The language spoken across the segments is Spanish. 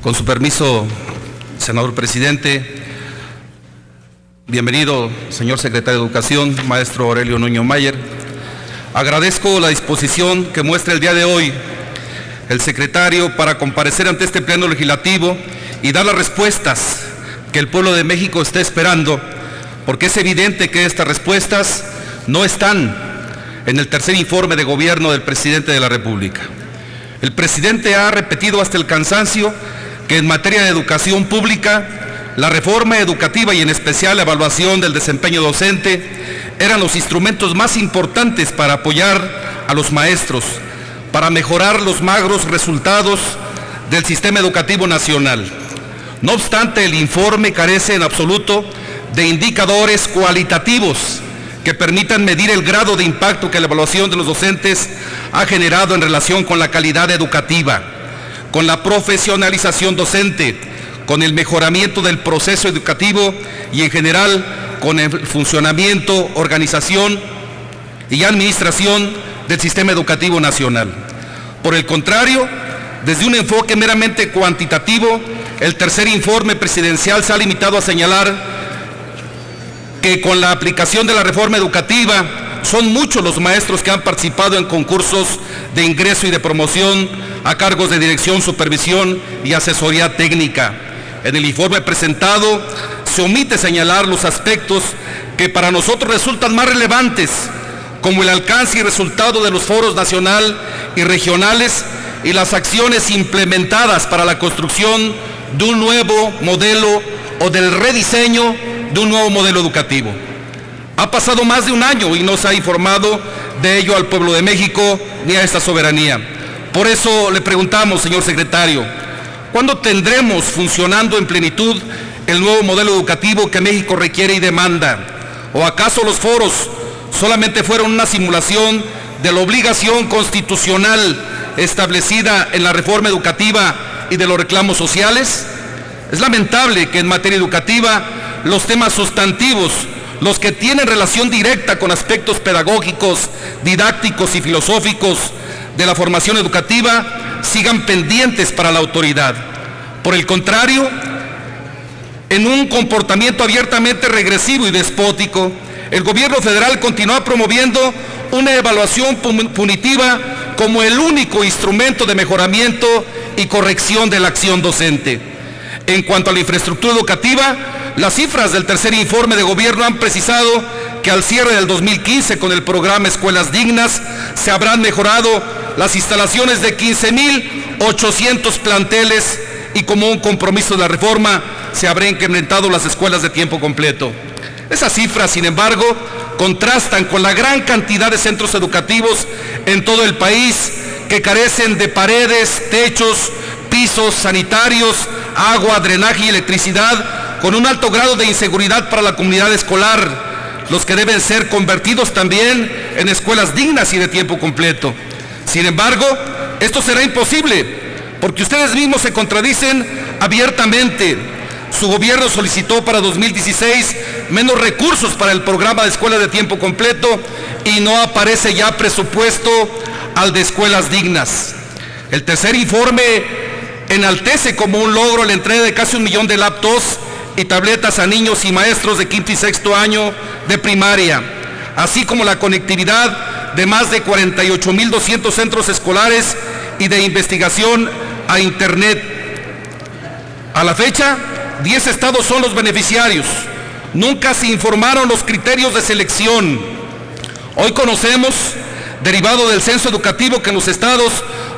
Con su permiso, senador presidente, bienvenido, señor secretario de Educación, maestro Aurelio Nuño Mayer. Agradezco la disposición que muestra el día de hoy el secretario para comparecer ante este pleno legislativo y dar las respuestas que el pueblo de México está esperando, porque es evidente que estas respuestas no están en el tercer informe de gobierno del presidente de la República. El presidente ha repetido hasta el cansancio que en materia de educación pública, la reforma educativa y en especial la evaluación del desempeño docente eran los instrumentos más importantes para apoyar a los maestros, para mejorar los magros resultados del sistema educativo nacional. No obstante, el informe carece en absoluto de indicadores cualitativos que permitan medir el grado de impacto que la evaluación de los docentes ha generado en relación con la calidad educativa, con la profesionalización docente, con el mejoramiento del proceso educativo y en general con el funcionamiento, organización y administración del sistema educativo nacional. Por el contrario, desde un enfoque meramente cuantitativo, el tercer informe presidencial se ha limitado a señalar que con la aplicación de la reforma educativa son muchos los maestros que han participado en concursos de ingreso y de promoción a cargos de dirección, supervisión y asesoría técnica. En el informe presentado se omite señalar los aspectos que para nosotros resultan más relevantes, como el alcance y resultado de los foros nacional y regionales y las acciones implementadas para la construcción de un nuevo modelo o del rediseño de un nuevo modelo educativo. Ha pasado más de un año y no se ha informado de ello al pueblo de México ni a esta soberanía. Por eso le preguntamos, señor secretario, ¿cuándo tendremos funcionando en plenitud el nuevo modelo educativo que México requiere y demanda? ¿O acaso los foros solamente fueron una simulación de la obligación constitucional establecida en la reforma educativa y de los reclamos sociales? Es lamentable que en materia educativa los temas sustantivos, los que tienen relación directa con aspectos pedagógicos, didácticos y filosóficos de la formación educativa, sigan pendientes para la autoridad. Por el contrario, en un comportamiento abiertamente regresivo y despótico, el gobierno federal continúa promoviendo una evaluación punitiva como el único instrumento de mejoramiento y corrección de la acción docente. En cuanto a la infraestructura educativa, las cifras del tercer informe de gobierno han precisado que al cierre del 2015 con el programa Escuelas Dignas se habrán mejorado las instalaciones de 15,800 planteles y como un compromiso de la reforma se habrán incrementado las escuelas de tiempo completo. Esas cifras, sin embargo, contrastan con la gran cantidad de centros educativos en todo el país que carecen de paredes, techos, pisos sanitarios, agua, drenaje y electricidad, con un alto grado de inseguridad para la comunidad escolar, los que deben ser convertidos también en escuelas dignas y de tiempo completo. Sin embargo, esto será imposible, porque ustedes mismos se contradicen abiertamente. Su gobierno solicitó para 2016 menos recursos para el programa de escuelas de tiempo completo y no aparece ya presupuesto al de escuelas dignas. El tercer informe enaltece como un logro la entrega de casi 1 millón de laptops y tabletas a niños y maestros de quinto y sexto año de primaria, así como la conectividad de más de 48,200 centros escolares y de investigación a Internet. A la fecha, 10 estados son los beneficiarios. Nunca se informaron los criterios de selección. Hoy conocemos, derivado del censo educativo, que en los estados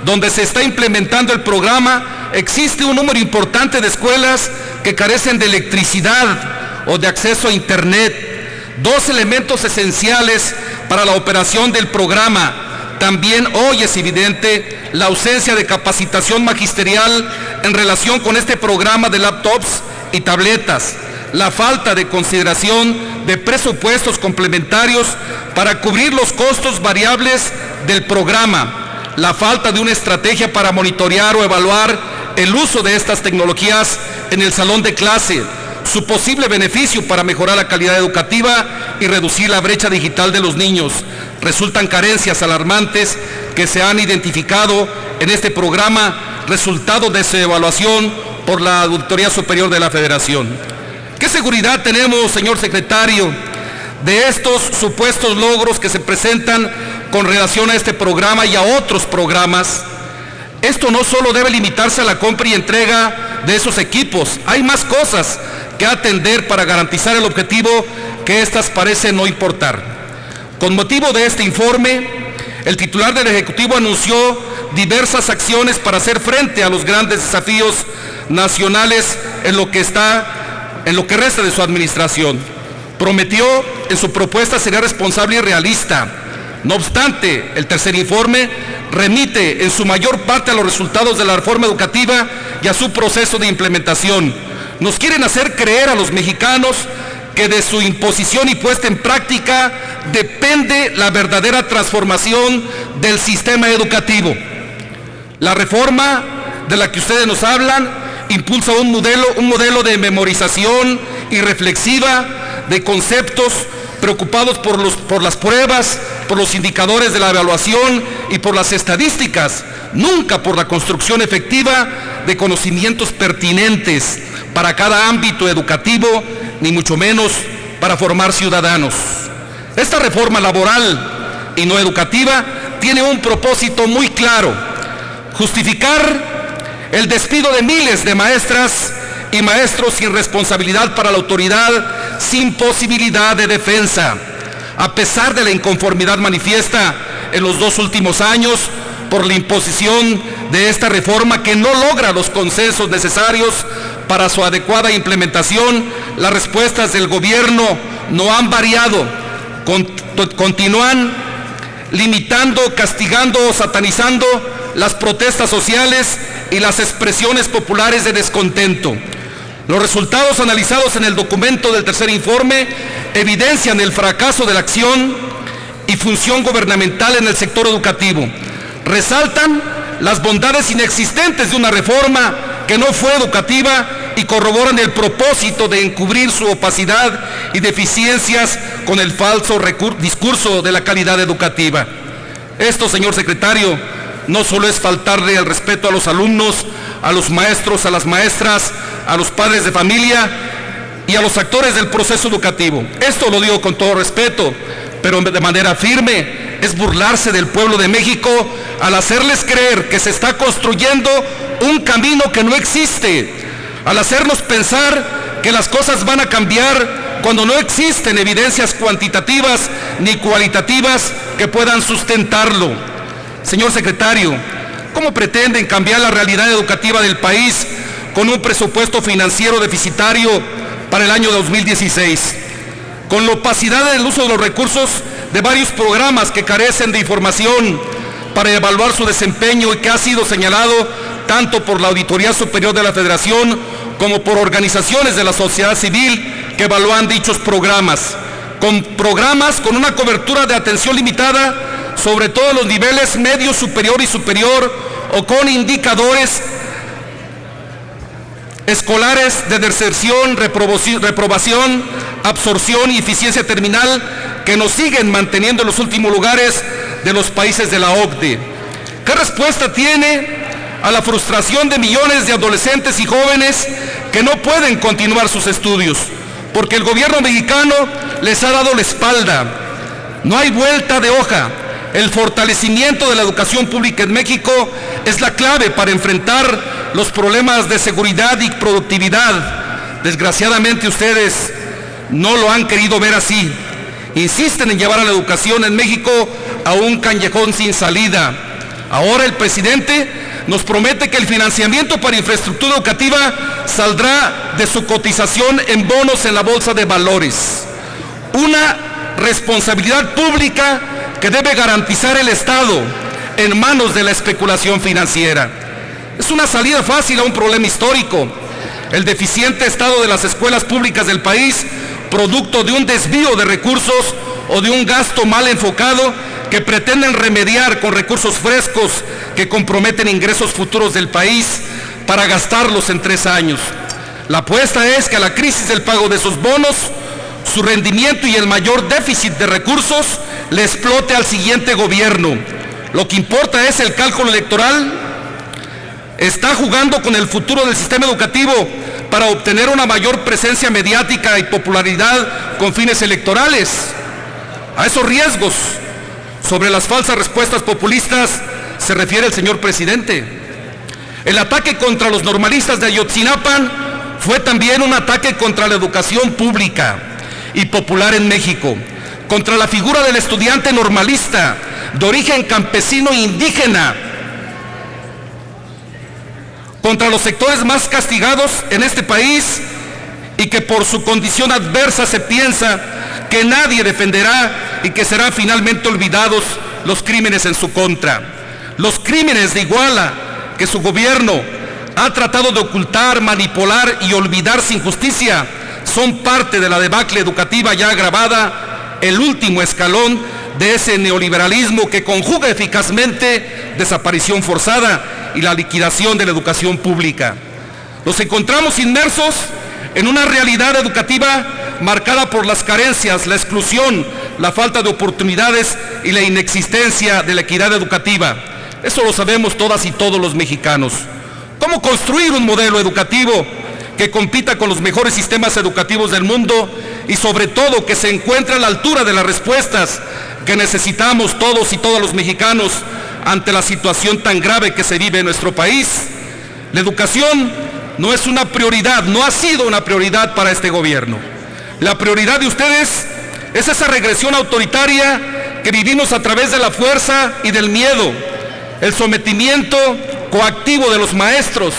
donde se está implementando el programa existe un número importante de escuelas que carecen de electricidad o de acceso a Internet, 2 elementos esenciales para la operación del programa. También hoy es evidente la ausencia de capacitación magisterial en relación con este programa de laptops y tabletas, la falta de consideración de presupuestos complementarios para cubrir los costos variables del programa, la falta de una estrategia para monitorear o evaluar el uso de estas tecnologías en el salón de clase, su posible beneficio para mejorar la calidad educativa y reducir la brecha digital de los niños. Resultan carencias alarmantes que se han identificado en este programa, resultado de su evaluación por la Auditoría Superior de la Federación. ¿Qué seguridad tenemos, señor secretario, de estos supuestos logros que se presentan con relación a este programa y a otros programas? Esto no solo debe limitarse a la compra y entrega de esos equipos, hay más cosas que atender para garantizar el objetivo que estas parecen no importar. Con motivo de este informe, el titular del Ejecutivo anunció diversas acciones para hacer frente a los grandes desafíos nacionales en lo que resta de su administración. Prometió en su propuesta ser responsable y realista. No obstante, el tercer informe remite en su mayor parte a los resultados de la reforma educativa y a su proceso de implementación. Nos quieren hacer creer a los mexicanos que de su imposición y puesta en práctica depende la verdadera transformación del sistema educativo. La reforma de la que ustedes nos hablan impulsa un modelo de memorización irreflexiva de conceptos preocupados por las pruebas, por los indicadores de la evaluación y por las estadísticas, nunca por la construcción efectiva de conocimientos pertinentes para cada ámbito educativo, ni mucho menos para formar ciudadanos. Esta reforma laboral y no educativa tiene un propósito muy claro: justificar el despido de miles de maestras y maestros sin responsabilidad para la autoridad, sin posibilidad de defensa, a pesar de la inconformidad manifiesta en los 2 últimos años por la imposición de esta reforma que no logra los consensos necesarios para su adecuada implementación. Las respuestas del gobierno no han variado, continúan limitando, castigando o satanizando las protestas sociales y las expresiones populares de descontento. Los resultados analizados en el documento del tercer informe evidencian el fracaso de la acción y función gubernamental en el sector educativo. Resaltan las bondades inexistentes de una reforma que no fue educativa y corroboran el propósito de encubrir su opacidad y deficiencias con el falso discurso de la calidad educativa. Esto, señor secretario, no solo es faltarle el respeto a los alumnos, a los maestros, a las maestras, a los padres de familia y a los actores del proceso educativo. Esto lo digo con todo respeto, pero de manera firme es burlarse del pueblo de México al hacerles creer que se está construyendo un camino que no existe, al hacernos pensar que las cosas van a cambiar cuando no existen evidencias cuantitativas ni cualitativas que puedan sustentarlo. Señor secretario, ¿cómo pretenden cambiar la realidad educativa del país con un presupuesto financiero deficitario para el año 2016? Con la opacidad del uso de los recursos de varios programas que carecen de información para evaluar su desempeño y que ha sido señalado tanto por la Auditoría Superior de la Federación como por organizaciones de la sociedad civil que evalúan dichos programas. Con programas con una cobertura de atención limitada, sobre todo en los niveles medio, superior y superior, o con indicadores escolares de deserción, reprobación, absorción y eficiencia terminal que nos siguen manteniendo en los últimos lugares de los países de la OCDE. ¿Qué respuesta tiene a la frustración de millones de adolescentes y jóvenes que no pueden continuar sus estudios porque el gobierno mexicano les ha dado la espalda? No hay vuelta de hoja. El fortalecimiento de la educación pública en México es la clave para enfrentar los problemas de seguridad y productividad. Desgraciadamente ustedes no lo han querido ver así. Insisten en llevar a la educación en México a un callejón sin salida. Ahora el presidente nos promete que el financiamiento para infraestructura educativa saldrá de su cotización en bonos en la bolsa de valores. Una responsabilidad pública que debe garantizar el Estado en manos de la especulación financiera. Es una salida fácil a un problema histórico: el deficiente estado de las escuelas públicas del país, producto de un desvío de recursos o de un gasto mal enfocado que pretenden remediar con recursos frescos que comprometen ingresos futuros del país para gastarlos en 3 años. La apuesta es que a la crisis del pago de esos bonos, su rendimiento y el mayor déficit de recursos le explote al siguiente gobierno. Lo que importa es el cálculo electoral, está jugando con el futuro del sistema educativo para obtener una mayor presencia mediática y popularidad con fines electorales. A esos riesgos sobre las falsas respuestas populistas se refiere el señor presidente. El ataque contra los normalistas de Ayotzinapan fue también un ataque contra la educación pública y popular en México, contra la figura del estudiante normalista de origen campesino e indígena, contra los sectores más castigados en este país y que por su condición adversa se piensa que nadie defenderá y que serán finalmente olvidados los crímenes en su contra. Los crímenes de Iguala que su gobierno ha tratado de ocultar, manipular y olvidar sin justicia son parte de la debacle educativa ya agravada, el último escalón de ese neoliberalismo que conjuga eficazmente desaparición forzada y la liquidación de la educación pública. Nos encontramos inmersos en una realidad educativa marcada por las carencias, la exclusión, la falta de oportunidades y la inexistencia de la equidad educativa. Eso lo sabemos todas y todos los mexicanos. ¿Cómo construir un modelo educativo que compita con los mejores sistemas educativos del mundo y sobre todo que se encuentre a la altura de las respuestas que necesitamos todos y todas los mexicanos ante la situación tan grave que se vive en nuestro país? La educación no es una prioridad, no ha sido una prioridad para este gobierno. La prioridad de ustedes es esa regresión autoritaria que vivimos a través de la fuerza y del miedo, el sometimiento coactivo de los maestros,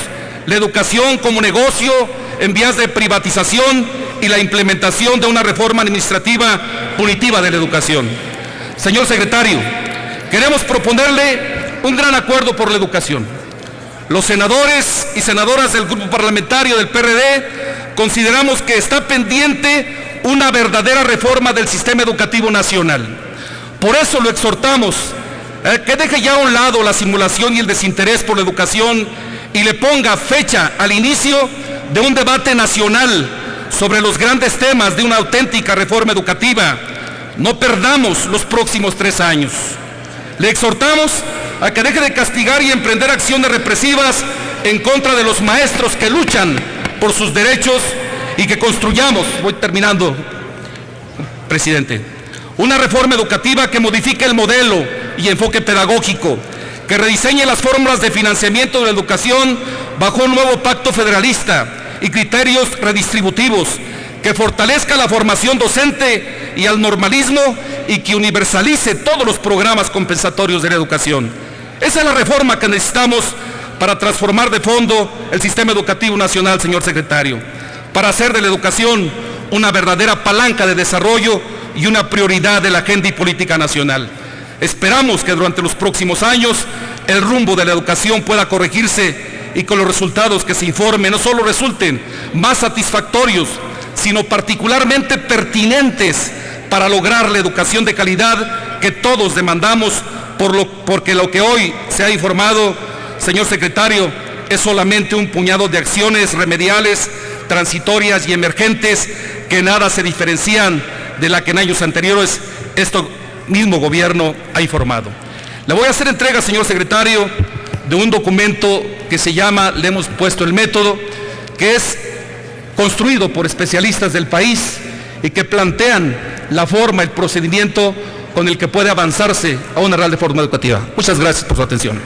la educación como negocio en vías de privatización y la implementación de una reforma administrativa punitiva de la educación. Señor secretario, queremos proponerle un gran acuerdo por la educación. Los senadores y senadoras del grupo parlamentario del PRD consideramos que está pendiente una verdadera reforma del sistema educativo nacional. Por eso lo exhortamos que deje ya a un lado la simulación y el desinterés por la educación y le ponga fecha al inicio de un debate nacional sobre los grandes temas de una auténtica reforma educativa. No perdamos los próximos 3 años. Le exhortamos a que deje de castigar y emprender acciones represivas en contra de los maestros que luchan por sus derechos y que construyamos, voy terminando, presidente, una reforma educativa que modifique el modelo y enfoque pedagógico, que rediseñe las fórmulas de financiamiento de la educación bajo un nuevo pacto federalista y criterios redistributivos, que fortalezca la formación docente y al normalismo y que universalice todos los programas compensatorios de la educación. Esa es la reforma que necesitamos para transformar de fondo el sistema educativo nacional, señor secretario, para hacer de la educación una verdadera palanca de desarrollo y una prioridad de la agenda y política nacional. Esperamos que durante los próximos años el rumbo de la educación pueda corregirse y que los resultados que se informen no solo resulten más satisfactorios, sino particularmente pertinentes para lograr la educación de calidad que todos demandamos, porque lo que hoy se ha informado, señor secretario, es solamente un puñado de acciones remediales, transitorias y emergentes que nada se diferencian de la que en años anteriores este mismo gobierno ha informado. Le voy a hacer entrega, señor secretario, de un documento que se llama, le hemos puesto el método, que es construido por especialistas del país y que plantean la forma, el procedimiento con el que puede avanzarse a una real reforma educativa. Muchas gracias por su atención.